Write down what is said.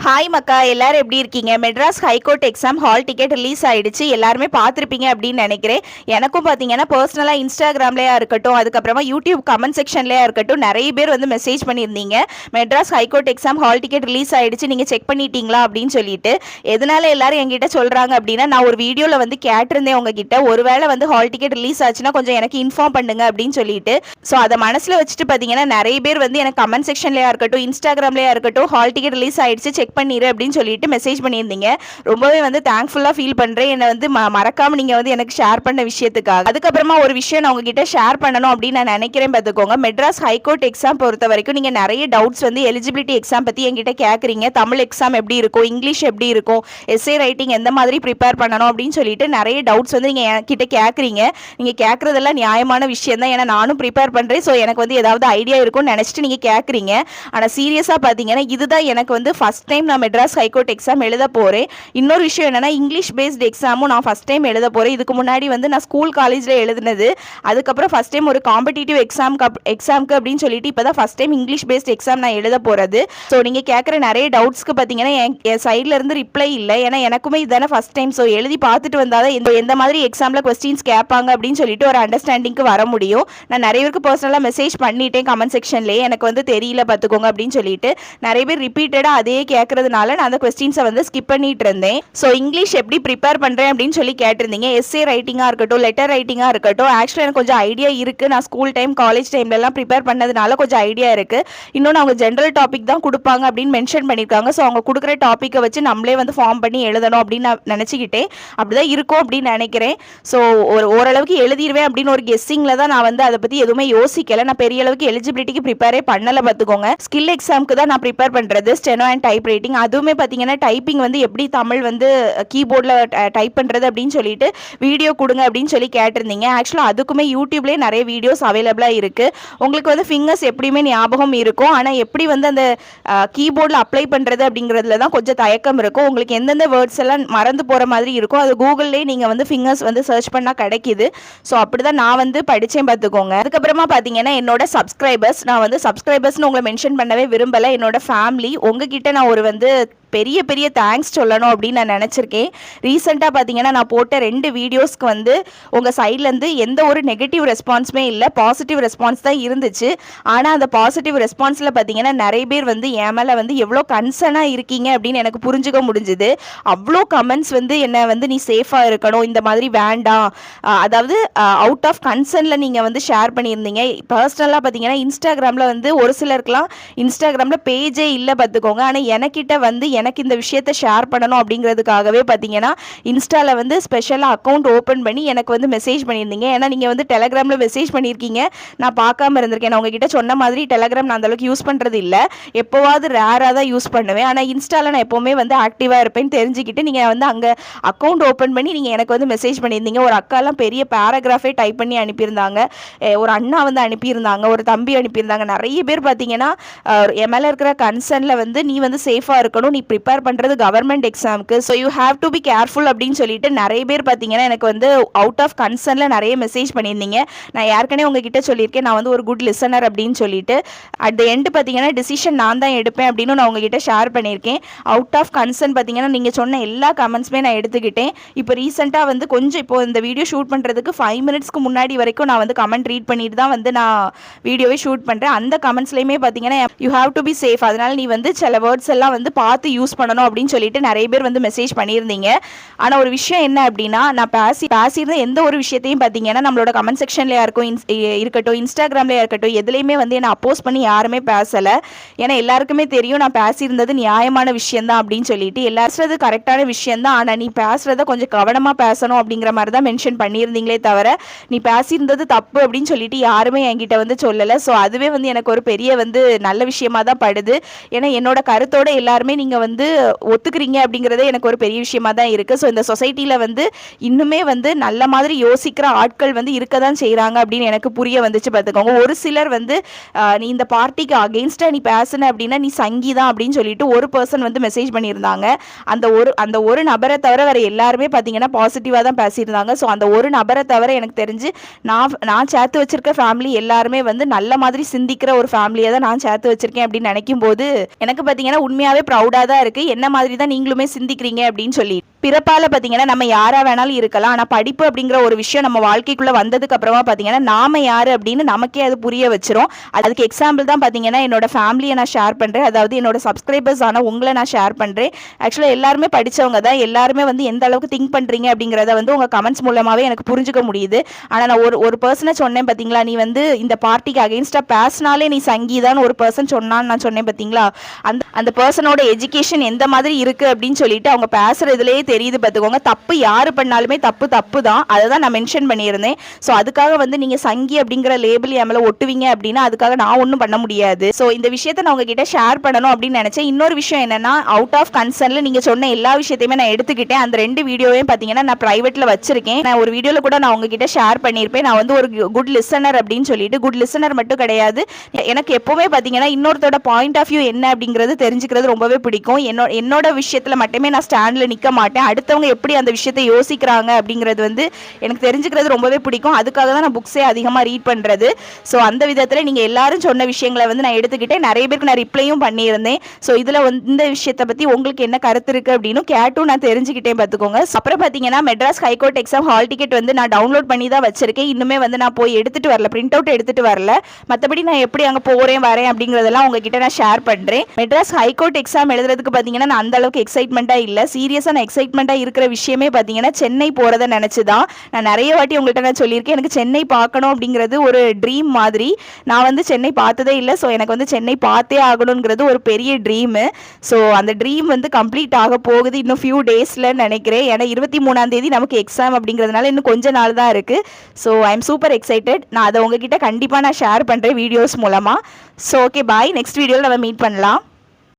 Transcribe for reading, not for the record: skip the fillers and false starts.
Hi மக்கா, எல்லாரும் எப்படி இருக்கீங்க? Madras high court exam hall ticket release ஆயிடுச்சு. எல்லாருமே பார்த்துருப்பீங்க அப்படின்னு நினைக்கிறேன். எனக்கும் பார்த்தீங்கன்னா பர்சனலாக இன்ஸ்டாகிராம்லேயா இருக்கட்டும், அதுக்கப்புறமா யூடியூப் கமெண்ட் செக்ஷன்லேயா இருக்கட்டும், நிறைய பேர் வந்து மெசேஜ் பண்ணியிருந்தீங்க. Madras high court exam hall ticket release ஆயிடுச்சு, நீங்கள் செக் பண்ணிட்டீங்களா அப்படின்னு சொல்லிட்டு. எதனால எல்லாரும் என்கிட்ட சொல்கிறாங்க அப்படின்னா, நான் ஒரு வீடியோவில் வந்து கேட்டிருந்தேன் உங்ககிட்ட, ஒருவேளை வந்து ஹால் டிக்கெட் ரிலீஸ் ஆச்சுன்னா கொஞ்சம் எனக்கு இன்ஃபார்ம் பண்ணுங்க அப்படின்னு சொல்லிட்டு. ஸோ அதை மனசில் வச்சுட்டு பார்த்தீங்கன்னா நிறைய பேர் வந்து எனக்கு கமெண்ட் செக்ஷன்லேயா இருக்கட்டும், இன்ஸ்டாகிராம்லேயா இருக்கட்டும், ஹால் டிக்கெட் ரிலீஸ் ஆயிடுச்சு செக் பண்ணிடு அப்படின்னு சொல்லிட்டு மெசேஜ் பண்ணியிருந்தீங்க. ரொம்பவே வந்து தேங்க்ஃபுல்லாக ஃபீல் பண்ணுறேன். என்னை வந்து மறக்காமல் நீங்கள் வந்து எனக்கு ஷேர் பண்ண விஷயத்துக்காக. அதுக்கப்புறமா ஒரு விஷயம் நான் உங்ககிட்ட ஷேர் பண்ணணும் அப்படின்னு நான் நினைக்கிறேன். பார்த்துக்கோங்க, மெட்ராஸ் ஹைகோர்ட் எக்ஸாம் பொறுத்த வரைக்கும் நீங்கள் நிறைய டவுட்ஸ் வந்து எலிஜிபிலிட்டி எக்ஸாம் பற்றி என்கிட்ட கேட்குறீங்க. தமிழ் எக்ஸாம் எப்படி இருக்கும், இங்கிலீஷ் எப்படி இருக்கும், எஸ்ஏ ரைட்டிங் எந்த மாதிரி ப்ரிப்பேர் பண்ணணும் அப்படின்னு சொல்லிட்டு நிறைய டவுட்ஸ் வந்து நீங்கள் என்கிட்ட கேட்குறீங்க. நீங்கள் கேட்குறதெல்லாம் நியாயமான விஷயம் தான். ஏன்னா நானும் ப்ரிப்பேர் பண்ணுறேன். ஸோ எனக்கு வந்து ஏதாவது ஐடியா இருக்கும்னு நினச்சிட்டு நீங்கள் கேட்குறீங்க. ஆனால் சீரியஸாக பார்த்தீங்கன்னா இதுதான் எனக்கு வந்து ஃபஸ்ட் டைம் நான் மெட்ராஸ் ஹைகோர்ட் எக்ஸாம் எழுத போகிறேன். இன்னொரு விஷயம் என்னன்னா, இங்கிலீஷ் பேஸ்ட் எக்ஸாமும் நான் ஃபஸ்ட் டைம் எழுத போகிறேன். இதுக்கு முன்னாடி வந்து நான் ஸ்கூல் காலேஜில் எழுதுனது, அதுக்கப்புறம் ஃபஸ்ட் டைம் ஒரு காம்படிட்டிவ் எக்ஸாமுக்கு அப்படின்னு சொல்லிட்டு இப்போ தான் first time English paste exam நான் எழுத போகிறது. ஸோ நீங்கள் கேட்குற நிறைய டவுட்ஸ்க்கு பார்த்தீங்கன்னா என் சைடில் இருந்து ரிப்ளை இல்லை. ஏன்னா எனக்குமே இதுதானே ஃபஸ்ட் டைம். ஸோ எழுதி பார்த்துட்டு வந்தால் தான் எந்த மாதிரி எக்ஸாமில் கொஸ்டின்ஸ் கேட்பாங்க அப்படின்னு சொல்லிட்டு ஒரு அண்டர்ஸ்டாண்டிங்க்கு வர முடியும். நான் நிறைய பேருக்கு பர்சனலாக மெசேஜ் பண்ணிட்டேன் கமெண்ட் செக்ஷன்லேயே, எனக்கு வந்து தெரியல பார்த்துக்கோங்க அப்படின்னு சொல்லிட்டு. நிறைய பேர் ரிப்பீட்டடாக அதே கேட்கறதுனால நான் அந்த கொஸ்டின்ஸை வந்து ஸ்கிப் பண்ணிட்டு இருந்தேன். ஸோ இங்கிலீஷ் எப்படி ப்ரிப்பேர் பண்ணுறேன் அப்படின்னு சொல்லி கேட்டிருந்தீங்க. எஸ்ஏ ரைட்டிங்காக இருக்கட்டும், லெட்டர் ரைட்டிங்காக இருக்கட்டும், ஆக்சுவலாக எனக்கு கொஞ்சம் ஐடியா இருக்குது. நான் ஸ்கூல் டைம் காலேஜ் டைம்லலாம் ப்ரிப்பேர் பண்ணதுனால கொஞ்சம் ஐடியா இருக்குது. இன்னொன்று அவங்க ஜென்ரல் டாபிக் தான் கொடுப்பாங்க அப்படின்னு மென்ஷன் பண்ணியிருக்காங்க. ஸோ அவங்க கொடுக்குற டாப்பிக்கை வச்சு நம்மளே வந்து ஃபார்ம் பண்ணி எழுதணும் அப்படின்னு நான் நினச்சிக்கிட்டேன். அப்படிதான் இருக்கும் அப்படின்னு நினைக்கிறேன். ஸோ ஓரளவுக்கு எழுதிடுவேன் அப்படின்னு ஒரு கெஸ்ஸிங்கில் தான் நான் வந்து அதை பற்றி எதுவுமே யோசிக்கலை. நான் பெரிய அளவுக்கு எலிஜிபிலிட்டிக்கு ப்ரிப்பேரே பண்ணலை பார்த்துக்கோங்க. ஸ்கில் எக்ஸாமுக்கு தான் நான் ப்ரிப்பேர் பண்ணுறது, ஸ்டெனோ அண்ட் டைப் ரைட்டிங். அதுவுமே பார்த்தீங்கன்னா டைப்பிங் வந்து எப்படி தமிழ் வந்து கீபோர்டில் டைப் பண்ணுறது அப்படின்னு சொல்லிட்டு வீடியோ கொடுங்க அப்படின்னு சொல்லி கேட்டிருந்தீங்க. ஆக்சுவலாக அதுக்குமே யூடியூப்லேயே நிறைய வீடியோஸ் அவைலபிளாக இருக்குது. உங்களுக்கு வந்து ஃபிங்கர்ஸ் எப்படியுமே ஞாபகம் இருக்கும். ஆனால் எப்படி வந்து அந்த கீபோர்டில் அப்ளை பண்ணுறது அப்படிங்கிறதுல தான் கொஞ்சம் தயக்கம் இருக்கும். உங்களுக்கு எந்தெந்த வேர்ட்ஸ் எல்லாம் மறந்து போகிற மாதிரி இருக்கும், அது கூகுள்லேயே நீங்கள் வந்து ஃபிங்கர்ஸ் வந்து சர்ச் பண்ணால் கிடைக்கிது. ஸோ அப்படி தான் நான் வந்து படித்தேன் பார்த்துக்கோங்க. அதுக்கப்புறமா பார்த்தீங்கன்னா என்னோட சப்ஸ்கிரைபர்ஸ், நான் வந்து சப்ஸ்கிரைபர்ஸ்னு உங்களை மென்ஷன் பண்ணவே விரும்பலை. என்னோட ஃபேமிலி, உங்ககிட்ட நான் ஒரு வந்து பெரிய பெரிய தேங்க்ஸ் சொல்லணும் அப்படின்னு நான் நினச்சிருக்கேன். ரீசெண்டாக பார்த்தீங்கன்னா நான் போட்ட 2 வீடியோஸ்க்கு வந்து உங்கள் சைட்லேருந்து எந்த ஒரு நெகட்டிவ் ரெஸ்பான்ஸுமே இல்லை, பாசிட்டிவ் ரெஸ்பான்ஸ் தான் இருந்துச்சு. ஆனால் அந்த பாசிட்டிவ் ரெஸ்பான்ஸில் பார்த்தீங்கன்னா நிறைய பேர் வந்து என் மேலே வந்து எவ்வளோ கன்சர்னாக இருக்கீங்க அப்படின்னு எனக்கு புரிஞ்சுக்க முடிஞ்சுது. அவ்வளோ கமெண்ட்ஸ் வந்து என்னை வந்து நீ சேஃபாக இருக்கணும், இந்த மாதிரி வேண்டாம், அதாவது அவுட் ஆஃப் கன்சர்னில் நீங்கள் வந்து ஷேர் பண்ணியிருந்தீங்க. பர்சனலாக பார்த்தீங்கன்னா இன்ஸ்டாகிராமில் வந்து ஒரு சிலருக்குலாம் இன்ஸ்டாகிராமில் பேஜே இல்லை பார்த்துக்கோங்க. ஆனால் எனக்கிட்ட வந்து எனக்கு இந்த விஷயத்தை ஷேர் பண்ணணும் அப்படிங்கிறதுக்காகவே பார்த்தீங்கன்னா இன்ஸ்டாவில் வந்து ஸ்பெஷலாக அக்கௌண்ட் ஓப்பன் பண்ணி எனக்கு வந்து மெசேஜ் பண்ணியிருந்தீங்க. ஏன்னா நீங்கள் வந்து டெலகிராமில் மெசேஜ் பண்ணியிருக்கீங்க, நான் பார்க்காம இருந்திருக்கேன். நான் உங்ககிட்ட சொன்ன மாதிரி டெலகிராம் நான் அந்தளவுக்கு யூஸ் பண்ணுறது இல்லை, எப்போவாது ரேராக தான் யூஸ் பண்ணுவேன். ஆனால் இன்ஸ்டாவில் நான் எப்போவுமே வந்து ஆக்டிவாக இருப்பேன்னு தெரிஞ்சுக்கிட்டு நீங்கள் வந்து அங்கே அக்கௌண்ட் ஓப்பன் பண்ணி நீங்கள் எனக்கு வந்து மெசேஜ் பண்ணியிருந்தீங்க. ஒரு அக்காலாம் பெரிய பேராகிராஃபே டைப் பண்ணி அனுப்பியிருந்தாங்க, ஒரு அண்ணா வந்து அனுப்பியிருந்தாங்க, ஒரு தம்பி அனுப்பியிருந்தாங்க. நிறைய பேர் பார்த்தீங்கன்னா என் மேலே இருக்கிற கன்சர்னில் வந்து நீ வந்து சேஃபாக இருக்கணும், நீ ப்ரிப்பேர் பண்ணுறது கவர்மெண்ட் எக்ஸாமுக்கு, so you have to be careful அப்படின்னு சொல்லிட்டு நிறைய பேர் பார்த்தீங்கன்னா எனக்கு வந்து அவுட் ஆஃப் கன்சர்னில் நிறைய மெசேஜ் பண்ணியிருந்தீங்க. நான் ஏற்கனவே உங்ககிட்ட சொல்லியிருக்கேன் நான் வந்து ஒரு குட் லிசனர் அப்படின்னு சொல்லிட்டு. அட் த எண்டு பார்த்தீங்கன்னா டிசிஷன் நான் தான் எடுப்பேன் அப்படின்னு நான் உங்ககிட்ட ஷேர் பண்ணியிருக்கேன். அவுட் ஆஃப் கன்சர்ன் பார்த்தீங்கன்னா நீங்கள் சொன்ன எல்லா கமெண்ட்ஸுமே நான் எடுத்துக்கிட்டேன். இப்போ ரீசெண்டாக வந்து கொஞ்சம் இப்போ இந்த வீடியோ ஷூட் பண்ணுறதுக்கு 5 மினிட்ஸ்க்கு முன்னாடி வரைக்கும் நான் வந்து கமெண்ட் ரீட் பண்ணிட்டு தான் வந்து நான் வீடியோவே ஷூட் பண்ணுறேன். அந்த கமெண்ட்ஸ்லையுமே பார்த்தீங்கன்னா you have to be safe, அதனால் நீ வந்து சில வேர்ட்ஸ் எல்லாம் வந்து பார்த்து யூஸ் பண்ணணும் அப்படின்னு சொல்லிட்டு நிறைய பேர் வந்து மெசேஜ் பண்ணியிருந்தீங்க. ஆனால் ஒரு விஷயம் என்ன அப்படின்னா, நான் பேசியிருந்த எந்த ஒரு விஷயத்தையும் பார்த்தீங்கன்னா நம்மளோட கமெண்ட் செக்ஷன்லேயே இருக்கட்டும், இன்ஸ்டாகிராம்லேயே இருக்கட்டும், எதுலேயுமே வந்து என்னை அப்போஸ் பண்ணி யாருமே பேசலை. ஏன்னா எல்லாருக்குமே தெரியும் நான் பேசியிருந்தது நியாயமான விஷயந்தான் அப்படின்னு சொல்லிட்டு. எல்லாருறது கரெக்டான விஷயந்தான், ஆனால் நீ பேசுகிறத கொஞ்சம் கவனமாக பேசணும் அப்படிங்கிற மாதிரி தான் மென்ஷன் பண்ணியிருந்தீங்களே தவிர நீ பேசியிருந்தது தப்பு அப்படின்னு சொல்லிட்டு யாருமே என்கிட்ட வந்து சொல்லலை. ஸோ அதுவே வந்து எனக்கு ஒரு பெரிய வந்து நல்ல விஷயமா தான் படுது. ஏன்னா என்னோட கருத்தோட எல்லாருமே நீங்கள் வந்து ஒத்துக்கிறீங்க அப்படிங்கிறதே எனக்கு ஒரு பெரிய விஷயமா தான் இருக்குது. ஸோ இந்த சொசைட்டியில் வந்து இன்னுமே வந்து நல்ல மாதிரி யோசிக்கிற ஆட்கள் வந்து இருக்க தான் செய்கிறாங்க அப்படின்னு எனக்கு புரிய வந்துச்சு பார்த்துக்கோங்க. ஒரு சிலர் வந்து நீ இந்த பார்ட்டிக்கு அகெயின்ஸ்டாக நீ பேசுன அப்படின்னா நீ சங்கீதா அப்படின்னு சொல்லிட்டு ஒரு பர்சன் வந்து மெசேஜ் பண்ணியிருந்தாங்க. அந்த ஒரு நபரை தவிர வேறு எல்லாருமே பார்த்தீங்கன்னா பாசிட்டிவாக தான் பேசியிருந்தாங்க. ஸோ அந்த ஒரு நபரை தவிர எனக்கு தெரிஞ்சு நான் சேர்த்து வச்சிருக்க ஃபேமிலி எல்லாருமே வந்து நல்ல மாதிரி சிந்திக்கிற ஒரு ஃபேமிலியை தான் நான் சேர்த்து வச்சிருக்கேன் அப்படின்னு நினைக்கும் போது எனக்கு பார்த்தீங்கன்னா உண்மையாகவே ப்ரௌடாக தான் தான் இருக்குது, என்ன மாதிரி தான் நீங்களுமே சிந்திக்கிறீங்க அப்படின்னு சொல்லி. பிறப்பால் பார்த்தீங்கன்னா நம்ம யாராக வேணாலும் இருக்கலாம், ஆனால் படிப்பு அப்படிங்கிற ஒரு விஷயம் நம்ம வாழ்க்கைக்குள்ளே வந்ததுக்கு அப்புறமா பார்த்தீங்கன்னா நாம யார் அப்படின்னு நமக்கே அது புரிய வச்சிரும். அதுக்கு எக்ஸாம்பிள் தான் பார்த்தீங்கன்னா என்னோட ஃபேமிலியை நான் ஷேர் பண்ணுறேன், அதாவது என்னோட சப்ஸ்கிரைபர்ஸ் ஆனால் உங்களை நான் ஷேர் பண்ணுறேன். ஆக்சுவலாக எல்லாருமே படித்தவங்க தான், எல்லாருமே வந்து எந்த அளவுக்கு திங்க் பண்ணுறீங்க அப்படிங்கிறத வந்து உங்கள் கமெண்ட்ஸ் மூலமாகவே எனக்கு புரிஞ்சுக்க முடியுது. ஆனால் நான் ஒரு பர்சனை சொன்னேன் பார்த்தீங்களா, நீ வந்து இந்த பார்ட்டிக்கு அகெயின்ஸ்டாக பேசினாலே நீ சங்கீதான்னு ஒரு பர்சன் சொன்னான்னு நான் சொன்னேன் பார்த்தீங்களா, அந்த பர்சனோட எஜுகேஷன் எந்த மாதிரி இருக்குது அப்படின்னு சொல்லிட்டு அவங்க பேசுகிறதுலேயே தெரியுது பார்த்துக்கோங்க. தப்பு யார் பண்ணாலுமே தப்பு தான், அதை தான் நான் மென்ஷன் பண்ணியிருந்தேன். ஸோ அதுக்காக வந்து நீங்கள் சங்கி அப்படிங்கிற லேபிள் என் மேலே ஒட்டுவீங்க அப்படின்னா அதுக்காக நான் ஒன்றும் பண்ண முடியாது. ஸோ இந்த விஷயத்தை நான் உங்ககிட்ட ஷேர் பண்ணணும் அப்படின்னு நினச்சேன். இன்னொரு விஷயம் என்னன்னா, அவுட் ஆஃப் கன்சர்னில் நீங்கள் சொன்ன எல்லா விஷயத்தையுமே நான் எடுத்துக்கிட்டேன். அந்த 2 வீடியோவையும் பார்த்தீங்கன்னா நான் ப்ரைவேட்டில் வச்சிருக்கேன். நான் ஒரு வீடியோவில் கூட நான் உங்ககிட்ட ஷேர் பண்ணியிருப்பேன். நான் வந்து ஒரு குட் லிசனர் அப்படின்னு சொல்லிட்டு, குட் லிசனர் மட்டும் கிடையாது, எனக்கு எப்போவுமே பார்த்தீங்கன்னா இன்னொருத்தோட பாயிண்ட் ஆஃப் வியூ என்ன அப்படிங்கிறது தெரிஞ்சுக்கிறது ரொம்பவே பிடிக்கும். என்னோட விஷயத்தில் மட்டுமே நான் ஸ்டாண்டில் நிற்க மாட்டேன். அடுத்தவங்க எப்படி அந்த விஷயத்தை யோசிக்கிறாங்க அப்படிங்கிறது வந்து எனக்கு தெரிஞ்சுக்கிறது ரொம்பவே பிடிக்கும். அதுக்காக தான் நான் புக்ஸே அதிகமாக ரீட் பண்ணுறது. ஸோ அந்த விதத்தில் நீங்கள் எல்லாரும் சொன்ன விஷயங்களை வந்து நான் எடுத்துக்கிட்டேன். நிறைய பேருக்கு நான் ரிப்ளையும் பண்ணியிருந்தேன். ஸோ இதில் வந்து இந்த விஷயத்தை பற்றி உங்களுக்கு என்ன கருத்து இருக்குது அப்படின்னு கேட்டும் நான் தெரிஞ்சுக்கிட்டேன் பார்த்துக்கோங்க. அப்புறம் பார்த்தீங்கன்னா Madras high court exam hall ticket வந்து நான் டவுன்லோட் பண்ணி தான் வச்சிருக்கேன். இன்னுமே வந்து நான் போய் எடுத்துகிட்டு வரல, பிரிண்ட் அவுட் எடுத்துகிட்டு வரல. மற்றபடி நான் எப்படி அங்கே போகிறேன் வரேன் அப்படிங்கிறதெல்லாம் உங்ககிட்ட நான் ஷேர் பண்ணுறேன். மெட்ராஸ் ஹைகோர்ட் எக்ஸாம் எழுதுறதுக்கு பார்த்தீங்கன்னா நான் அந்த அளவுக்கு எக்ஸைட்மெண்ட்டாக இல்லை. சீரியஸாக நான் எக்ஸைட்மெண்ட்டாக இருக்கிற விஷயமே பார்த்தீங்கன்னா சென்னை போகிறத நினச்சி தான். நான் நிறைய வாட்டி உங்கள்கிட்ட நான் சொல்லியிருக்கேன், எனக்கு சென்னை பார்க்கணும் அப்படிங்கிறது ஒரு ட்ரீம் மாதிரி. நான் வந்து சென்னை பார்த்ததே இல்லை. ஸோ எனக்கு வந்து சென்னை பார்த்தே ஆகணுங்கிறது ஒரு பெரிய ட்ரீமு. ஸோ அந்த ட்ரீம் வந்து கம்ப்ளீட் ஆக போகுது இன்னும் ஃபியூ டேஸில் நினைக்கிறேன். ஏன்னா 23ஆம் தேதி நமக்கு எக்ஸாம் அப்படிங்கிறதுனால இன்னும் கொஞ்ச நாள் தான் இருக்குது. So I am super excited. நான் அதை உங்ககிட்ட கண்டிப்பாக நான் ஷேர் பண்ணுறேன் வீடியோஸ் மூலமாக. ஸோ ஓகே, பாய். நெக்ஸ்ட் வீடியோவில் நம்ம மீட் பண்ணலாம்.